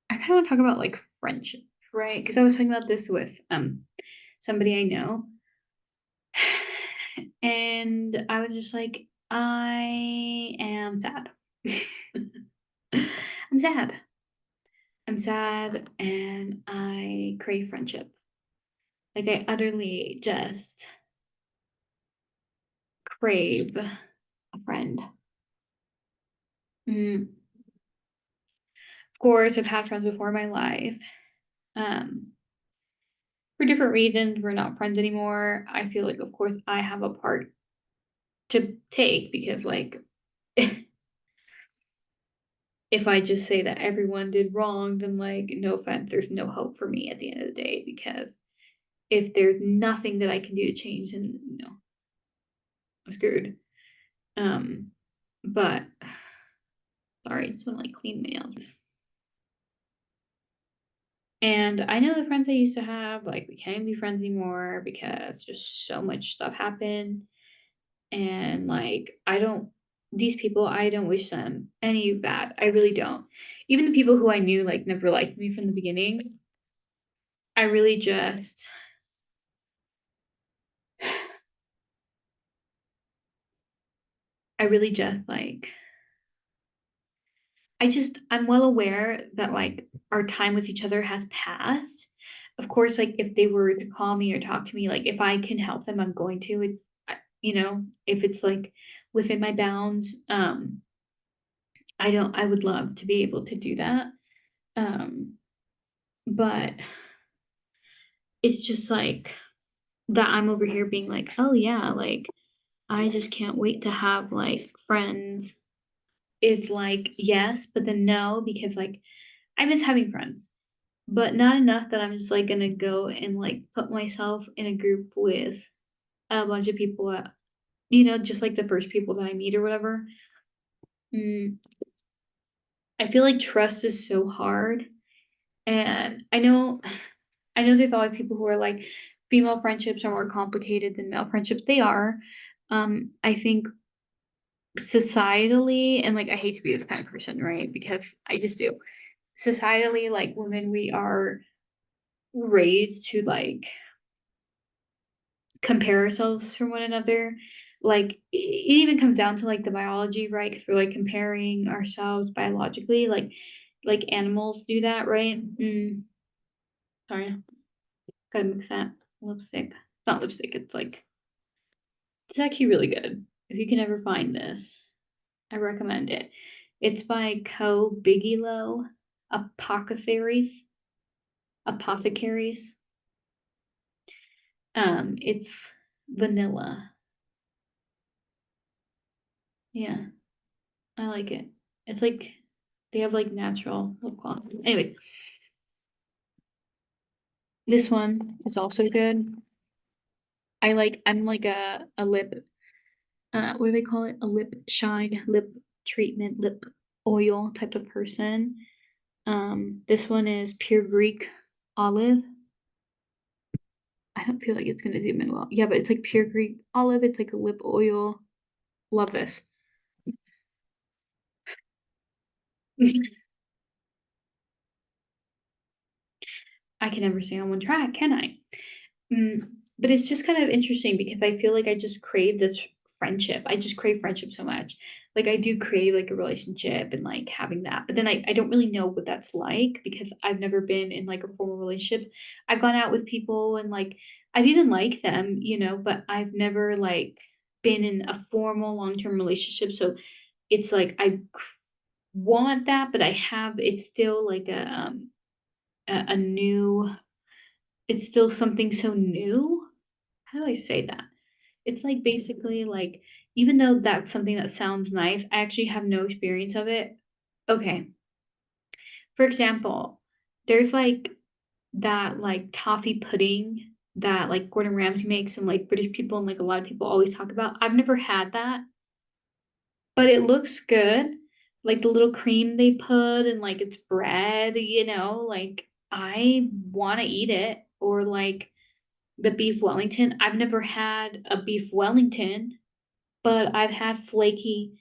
I kind of want to talk about like friendship, right? Because I was talking about this with somebody I know, and I was just like, I am sad. I'm sad. I'm sad, and I crave friendship. Like I utterly just crave a friend. Of course, I've had friends before in my life. Um, for different reasons, we're not friends anymore. I feel like, of course, I have a part to take because, like, if I just say that everyone did wrong, then, like, no offense, there's no hope for me at the end of the day because if there's nothing that I can do to change, then, I'm screwed. Um, but sorry, I just want to like clean my nails. And I know the friends I used to have, like, we can't be friends anymore because just so much stuff happened. And like, these people, I don't wish them any bad. I really don't. Even the people who I knew like never liked me from the beginning, I really just, I really just like, I'm well aware that like our time with each other has passed. Of course, like if they were to call me or talk to me, like if I can help them, I'm going to. If it's like within my bounds, I would love to be able to do that. Um, but it's just like that I'm over here being like, oh yeah, like I just can't wait to have like friends. It's like yes, but then no, because like I miss having friends, but not enough that I'm just like gonna go and like put myself in a group with a bunch of people that, just like the first people that I meet or whatever. Mm, I feel like trust is so hard. And I know there's always people who are like female friendships are more complicated than male friendships. They are. I think societally, and like I hate to be this kind of person, right? Because I just do. Societally, like women, we are raised to like compare ourselves from one another. Like it even comes down to like the biology, right? Because we're like comparing ourselves biologically, like animals do that, right? Sorry, gotta mix that lipstick. It's not lipstick. It's actually really good. If you can ever find this, I recommend it. It's by Co Bigelow Apothecaries. Apothecaries. It's vanilla. Yeah, I like it. It's like they have like natural lip gloss. Anyway, this one is also good. I'm like a lip what do they call it? A lip shine, lip treatment, lip oil type of person. This one is pure Greek olive. I don't feel like it's gonna zoom in well. Yeah, but it's like pure Greek olive. It's like a lip oil. Love this. I can never stay on one track, can I? But it's just kind of interesting because I feel like I just crave this friendship. I just crave friendship so much. Like I do crave like a relationship and like having that. But then I don't really know what that's like because I've never been in like a formal relationship. I've gone out with people and like I've even liked them, but I've never like been in a formal long-term relationship. So it's like want that, but it's still like a new it's still something so new. How do I say that? It's like basically like even though that's something that sounds nice, I actually have no experience of it. Okay. For example, there's like that like toffee pudding that like Gordon Ramsay makes and like British people and like a lot of people always talk about. I've never had that, but it looks good. Like the little cream they put and like it's bread, like I want to eat it. Or like the beef Wellington. I've never had a beef Wellington, but I've had flaky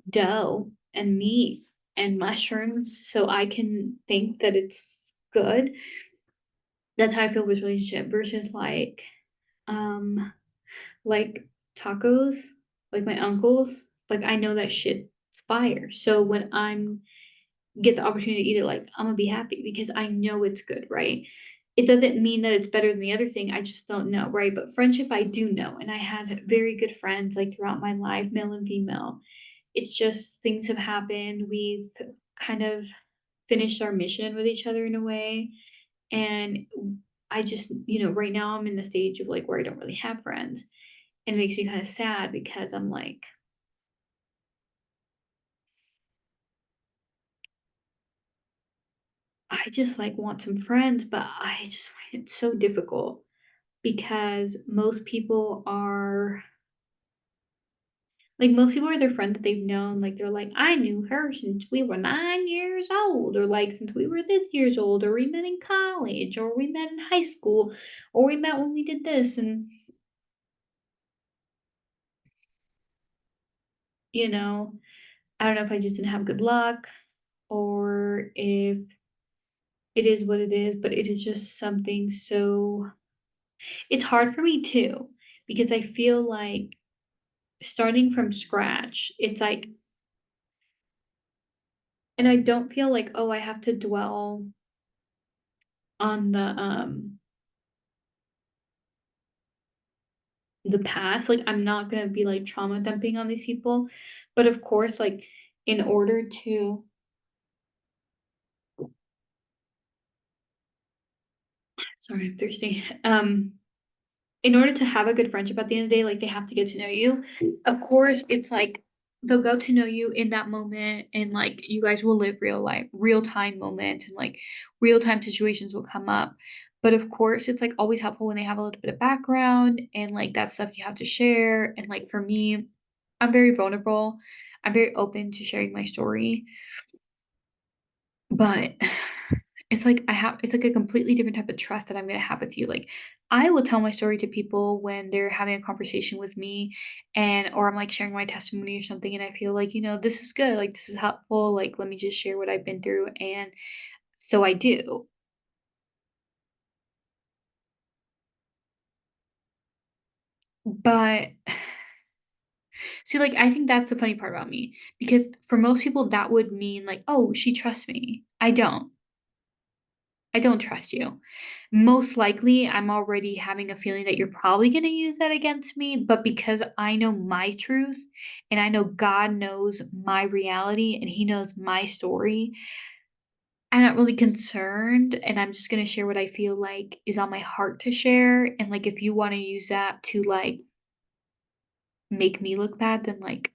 dough and meat. and mushrooms so I can think that it's good. That's how I feel with relationship versus um, like tacos, like my uncle's, like I know that shit's fire. So when I'm get the opportunity to eat it, like I'm gonna be happy because I know it's good, right? It doesn't mean that it's better than the other thing. I just don't know, right? But friendship, I do know. And I had very good friends like throughout my life, male and female. It's just things have happened. We've kind of finished our mission with each other in a way. And I just, right now I'm in the stage of like where I don't really have friends. And it makes me kind of sad because I'm like, I just like want some friends, but I just find it so difficult because most people are their friend that they've known, like, they're like, "I knew her since we were 9 years old," or, like, "Since we were this years old," or, "We met in college," or, "We met in high school," or, "We met when we did this," and, you know, I don't know if I just didn't have good luck or if it is what it is, but it is just something so it's hard for me too because I feel like starting from scratch, it's like and I don't feel like, "Oh, I have to dwell on the past." Like, I'm not gonna be, like, trauma dumping on these people, but of course, like, in order to sorry, I'm thirsty. In order to have a good friendship at the end of the day, like, they have to get to know you. Of course, it's like, they'll go to know you in that moment, and, like, you guys will live real-time moments, and, like, real-time situations will come up. But, of course, it's, like, always helpful when they have a little bit of background, and, like, that stuff you have to share, and, like, for me, I'm very vulnerable. I'm very open to sharing my story, but it's like a completely different type of trust that I'm gonna have with you. Like, I will tell my story to people when they're having a conversation with me or I'm like sharing my testimony or something and I feel like, this is good, like this is helpful, like let me just share what I've been through. And so I do. But see, like I think that's the funny part about me because for most people that would mean like, oh, she trusts me. I don't. I don't trust you. Most likely, I'm already having a feeling that you're probably going to use that against me. But because I know my truth and I know God knows my reality and He knows my story, I'm not really concerned. And I'm just going to share what I feel like is on my heart to share. And like, if you want to use that to like make me look bad, then like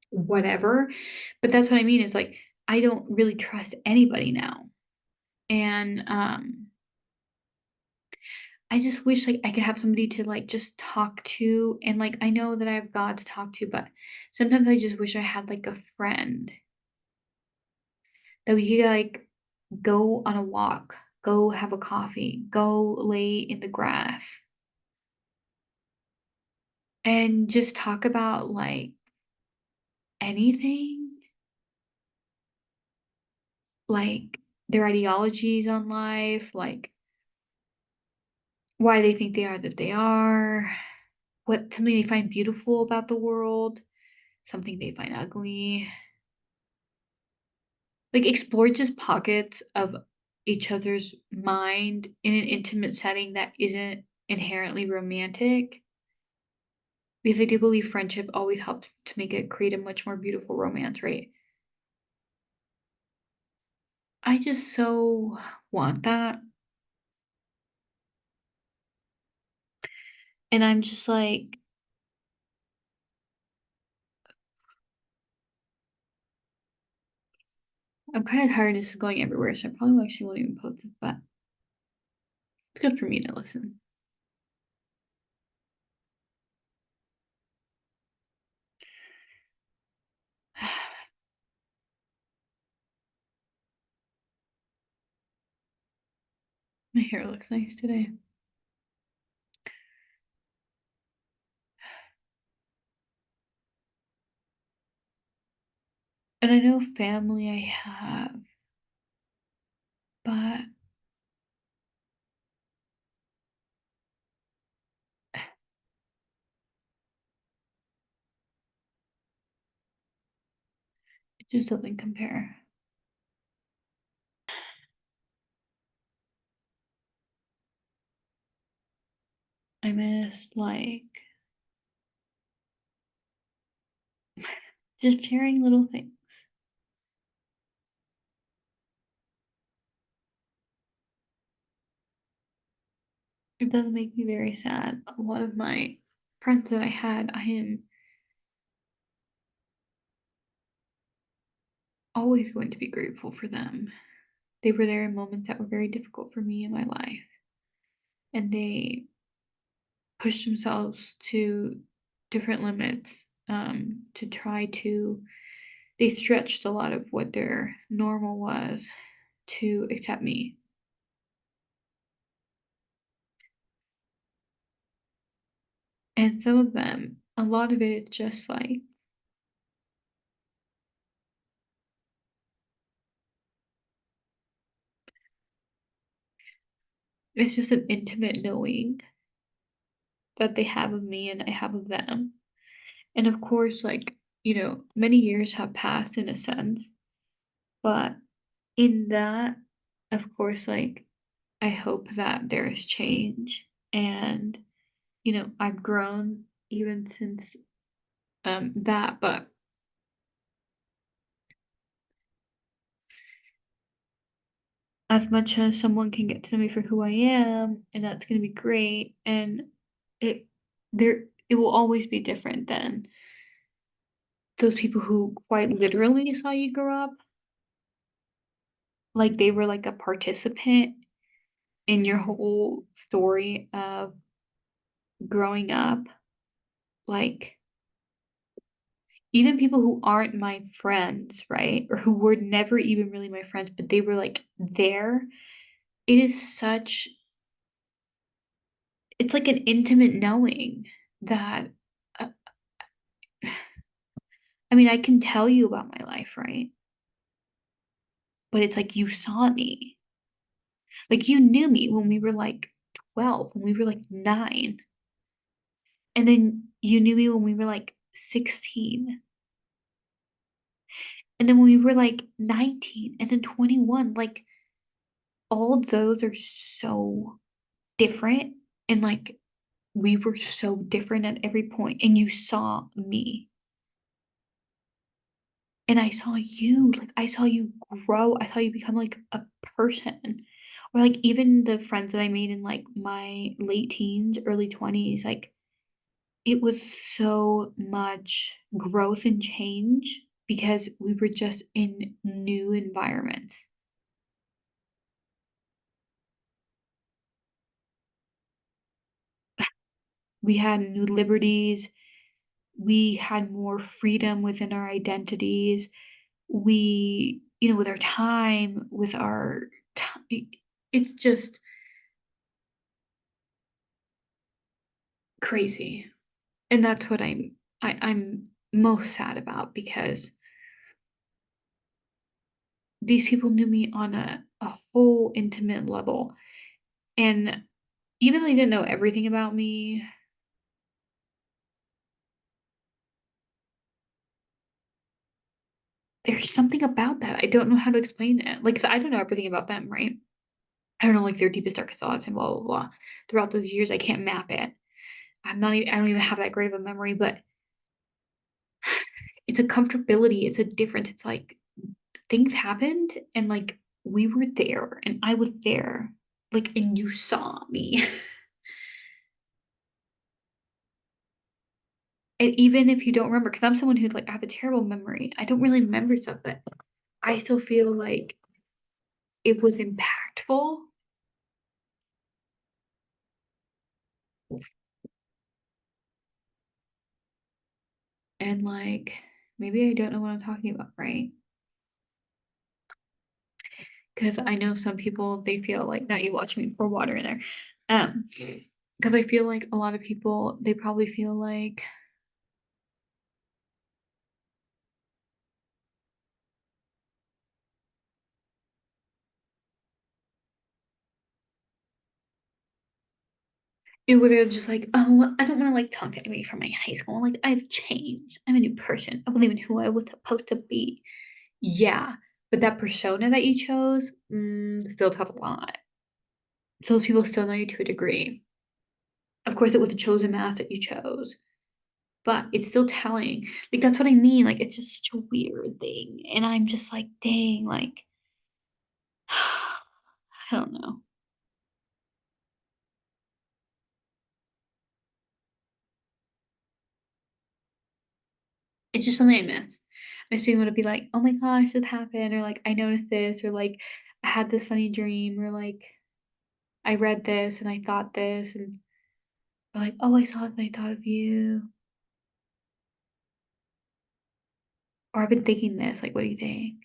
whatever. But that's what I mean is like, I don't really trust anybody now. And, I just wish, like, I could have somebody to, like, just talk to, and, like, I know that I have God to talk to, but sometimes I just wish I had, like, a friend that we could, like, go on a walk, go have a coffee, go lay in the grass, and just talk about, like, anything, like, their ideologies on life, like, why they think they are that they are, what something they find beautiful about the world, something they find ugly. Like, explore just pockets of each other's mind in an intimate setting that isn't inherently romantic, because I do believe friendship always helps to make it create a much more beautiful romance, right? I just so want that, and I'm just like, I'm kinda tired of this going everywhere, so I probably actually won't even post this, but it's good for me to listen. My hair looks nice today. And I know family I have, but it just doesn't compare. I miss, like, just sharing little things. It does make me very sad. A lot of my friends that I had, I am always going to be grateful for them. They were there in moments that were very difficult for me in my life, and they pushed themselves to different limits, to try to they stretched a lot of what their normal was to accept me. And some of them, a lot of it is just like it's just an intimate knowing that they have of me and I have of them. And of course, like, many years have passed in a sense, but in that, of course, like, I hope that there is change. And, I've grown even since that, but as much as someone can get to know me for who I am, and that's gonna be great, and it it will always be different than those people who quite literally saw you grow up, like they were like a participant in your whole story of growing up. Like, even people who aren't my friends, right? Or who were never even really my friends, but they were like there. It is such it's like an intimate knowing that uh, I mean, I can tell you about my life, right? But it's like you saw me. Like you knew me when we were like 12, when we were like 9. And then you knew me when we were like 16. And then when we were like 19 and then 21, like all those are so different. And like we were so different at every point, and you saw me. And I saw you, like, I saw you grow, I saw you become, like, a person. Or, like, even the friends that I made in, like, my late teens, early 20s, like, it was so much growth and change because we were just in new environments. We had new liberties, we had more freedom within our identities, with our time, with our ti it's just crazy. And that's what I'm most sad about because these people knew me on a whole intimate level. And even though they didn't know everything about me, there's something about that. I don't know how to explain it. Like, 'cause I don't know everything about them, right? I don't know like their deepest dark thoughts and blah blah blah. Throughout those years, I can't map it. I don't even have that great of a memory, but it's a comfortability, it's a difference. It's like things happened and like we were there and I was there. Like and you saw me. And even if you don't remember, because 'cause I'm someone who's like, I have a terrible memory. I don't really remember stuff, but I still feel like it was impactful. And like, maybe I don't know what I'm talking about, right? Because I know some people, they feel like now you watch me pour water in there. Um, because I feel like a lot of people, they probably feel like It would've just like, "Oh, I don't wanna, like, talk to anybody from my high school, like, I've changed. I'm a new person. I believe in who I was supposed to be." Yeah, but that persona that you chose, still tells a lot. So those people still know you to a degree. Of course, it was a chosen mask that you chose, but it's still telling. Like, that's what I mean, like, it's just such a weird thing, and I'm just like, "Dang," like, I don't know. It's just something I miss. I miss being able to be like, "Oh my gosh, this happened," or like, "I noticed this," or like, "I had this funny dream," or like, "I read this and I thought this," and or like, "Oh, I saw this and I thought of you," or "I've been thinking this, like, what do you think?"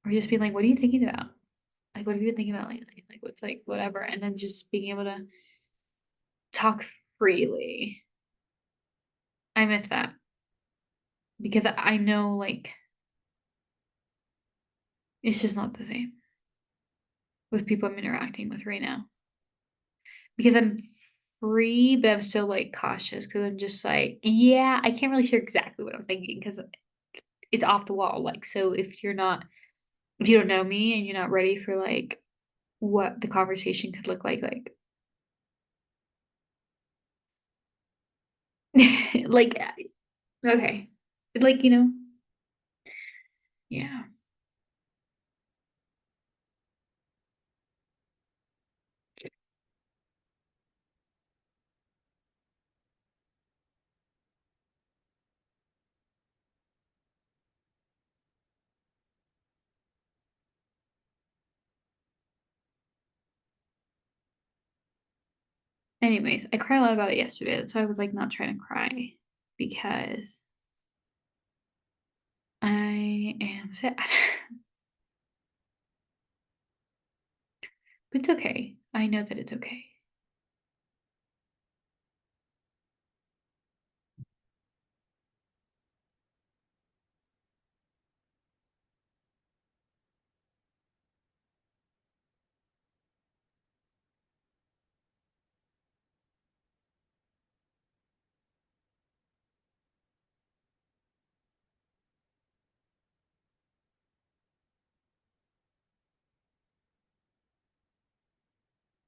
Or just being like, "What are you thinking about? Like, what have you been thinking about lately? Like, what's like whatever," and then just being able to talk freely. I miss that because I know, like, it's just not the same with people I'm interacting with right now. Because I'm free, but I'm still, like, cautious because 'cause I'm just like, yeah, I can't really share exactly what I'm thinking because it's off the wall, like, so if you don't know me and you're not ready for, like, what the conversation could look like, like, okay. Like, yeah. Anyways, I cried a lot about it yesterday, that's why I was, like, not trying to cry because I am sad. But it's okay. I know that it's okay.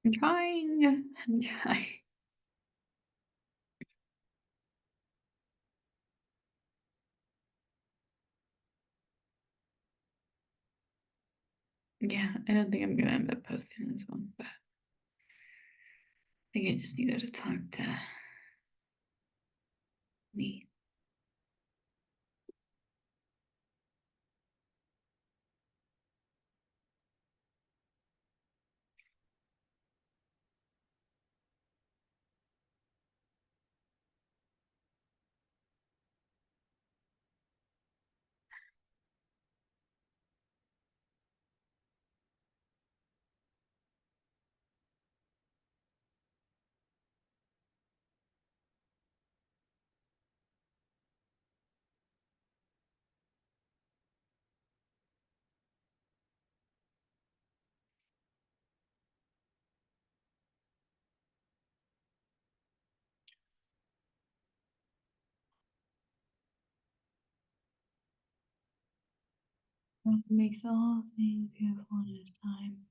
I'm trying. I'm trying. Yeah, I don't think I'm gonna end up posting this one, but I think I just needed to talk to me. What makes all things beautiful in its time.